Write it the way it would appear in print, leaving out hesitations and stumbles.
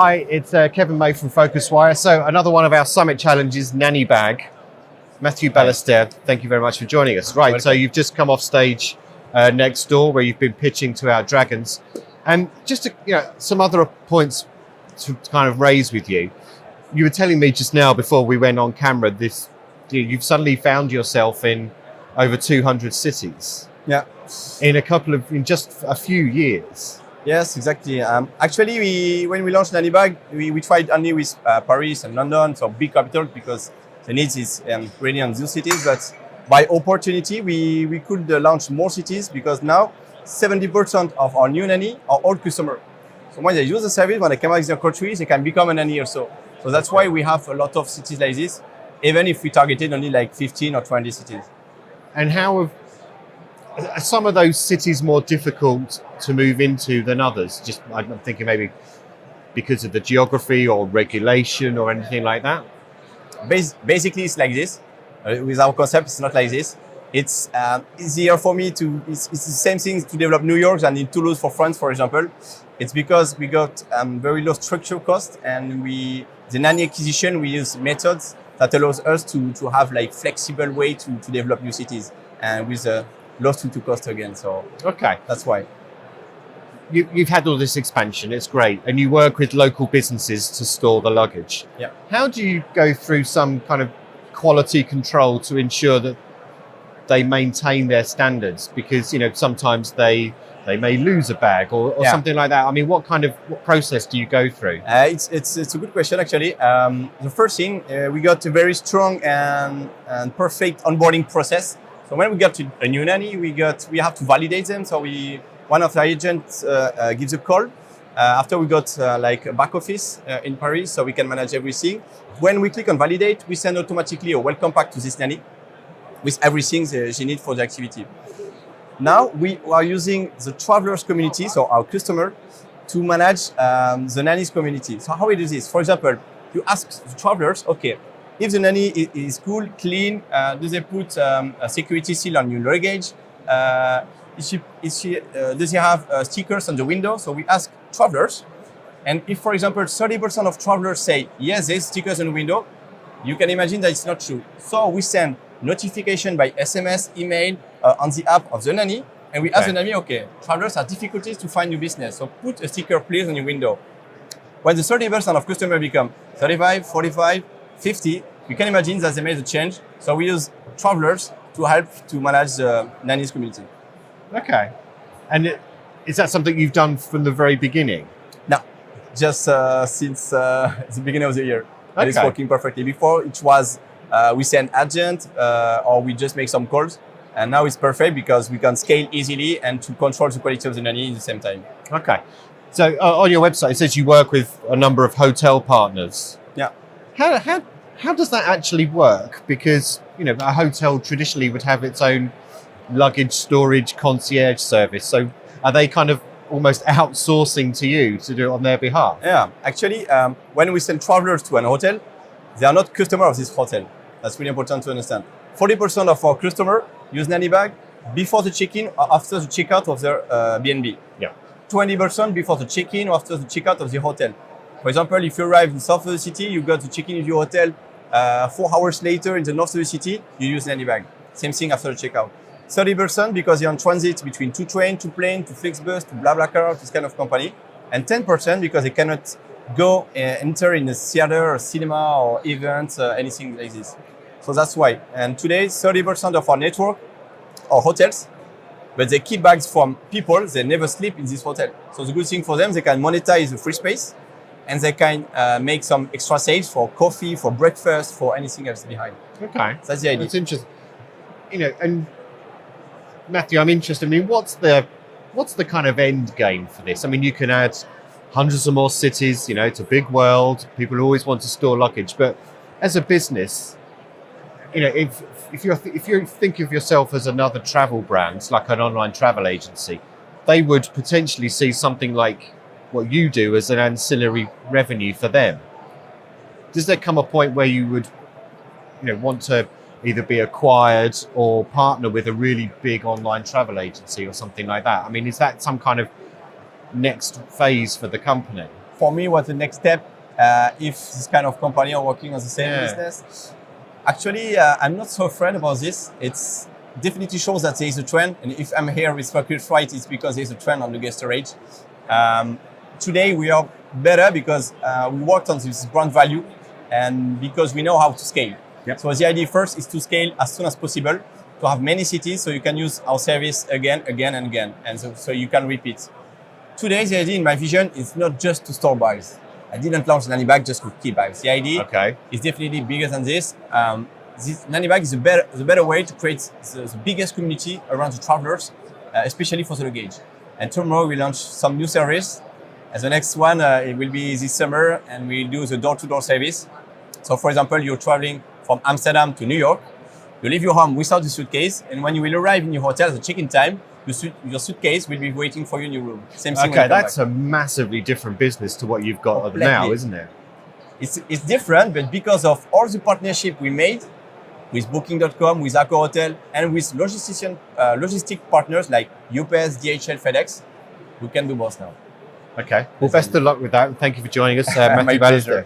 Hi, it's Kevin May from PhocusWire. So another one of our summit challenges, Nannybag. Matthieu Ballester, thank you very much for joining us. Right, Welcome. so you've just come off stage next door where you've been pitching to our dragons. And just to, some other points to kind of raise with you. You were telling me just now before we went on camera, you've suddenly found yourself in over 200 cities. Yeah. In just a few years. Yes, exactly. Actually, when we launched Nannybag, we tried only with Paris and London, so big capitals, because the needs is really on those cities. But by opportunity, we could launch more cities, because now 70% of our new nanny are old customers. So when they use the service, when they come out of their countries, they can become a nanny also. So that's why we have a lot of cities like this, even if we targeted only like 15 or 20 cities. And how are some of those cities more difficult to move into than others? Just, I'm thinking maybe because of the geography or regulation or anything like that? Basically, it's like this. With our concept, it's not like this. It's easier for me it's the same thing to develop New York than in Toulouse for France, for example. It's because we got very low structural cost, and the nanny acquisition, we use methods that allows us to have like flexible way to develop new cities, and with a low to cost again. So okay, that's why. You've had all this expansion, it's great, and you work with local businesses to store the luggage. Yeah. How do you go through some kind of quality control to ensure that they maintain their standards? Because sometimes they may lose a bag or something like that. I mean, what process do you go through? It's a good question, actually. The first thing, we got a very strong and perfect onboarding process. So when we get to a new nanny, we have to validate them. So one of the agents gives a call. After we got like a back office in Paris, so we can manage everything. When we click on validate, we send automatically a welcome pack to this nanny with everything she needs for the activity. Now we are using the travelers community, so our customer, to manage the nannies community. So how we do this? For example, you ask the travelers, okay, if the nanny is cool, clean, do they put a security seal on your luggage? Does he have stickers on the window? So we ask travelers. And if, for example, 30% of travelers say, yes, there's stickers on the window, you can imagine that it's not true. So we send notification by SMS, email, on the app of the nanny. And we ask the nanny, okay, travelers have difficulties to find new business. So put a sticker, please, on your window. When the 30% of customers become 35, 45, 50, you can imagine that they made a change. So we use travelers to help to manage the nannies community. Okay. And is that something you've done from the very beginning? No, just since the beginning of the year. And it's working perfectly. Before, it was we send agent or we just make some calls. And now it's perfect because we can scale easily and to control the quality of the nanny at the same time. Okay. So on your website, it says you work with a number of hotel partners. Yeah. How does that actually work? Because, a hotel traditionally would have its own luggage storage concierge service. So are they kind of almost outsourcing to you to do it on their behalf? Yeah. Actually, when we send travelers to an hotel, they are not customers of this hotel. That's really important to understand. 40% of our customers use Nannybag before the check-in or after the checkout of their B&B. Yeah. 20% before the check-in or after the checkout of the hotel. For example, if you arrive in south of the city, you got to check in with your hotel 4 hours later in the north of the city, you use Nannybag. Same thing after the checkout. 30% because you're on transit between 2 trains, 2 planes, 2 Flixbus, 2 BlaBlaCar, this kind of company. And 10% because they cannot go enter in a theater or cinema or events, anything like this. So that's why. And today, 30% of our network are hotels, but they keep bags from people. They never sleep in this hotel. So the good thing for them, they can monetize the free space and they can make some extra sales for coffee, for breakfast, for anything else behind. Okay. That's the idea. That's interesting. And Matthieu, I'm interested. I mean, what's the kind of end game for this? I mean, you can add hundreds of more cities. It's a big world. People always want to store luggage, but as a business, if you think of yourself as another travel brand, like an online travel agency, they would potentially see something like what you do as an ancillary revenue for them. Does there come a point where you would, want to either be acquired or partner with a really big online travel agency or something like that? I mean, is that some kind of next phase for the company? for me, what's the next step if this kind of company are working on the same business? Actually, I'm not so afraid about this. It's definitely shows that there is a trend. And if I'm here with PhocusWire, it's because there's a trend on the guest storage. Today, we are better because we worked on this brand value and because we know how to scale. Yep. So the idea first is to scale as soon as possible, to have many cities so you can use our service again and again. And so you can repeat. Today, the idea in my vision is not just to store bags. I didn't launch Nannybag just to keep bags. The idea is definitely bigger than this. This Nannybag is the better way to create the biggest community around the travelers, especially for the luggage. And tomorrow we launch some new service. As the next one, it will be this summer, and we'll do the door-to-door service. So, for example, you're traveling from Amsterdam to New York. You leave your home without the suitcase, and when you will arrive in your hotel at the check-in time, your suitcase will be waiting for you in your room. Same thing. Okay, that's a massively different business to what you've got now, isn't it? It's different, but because of all the partnership we made with Booking.com, with Accor Hotel, and with logistic partners like UPS, DHL, FedEx, we can do both now. Okay. Well, best of luck with that, and thank you for joining us, Matthieu Ballester.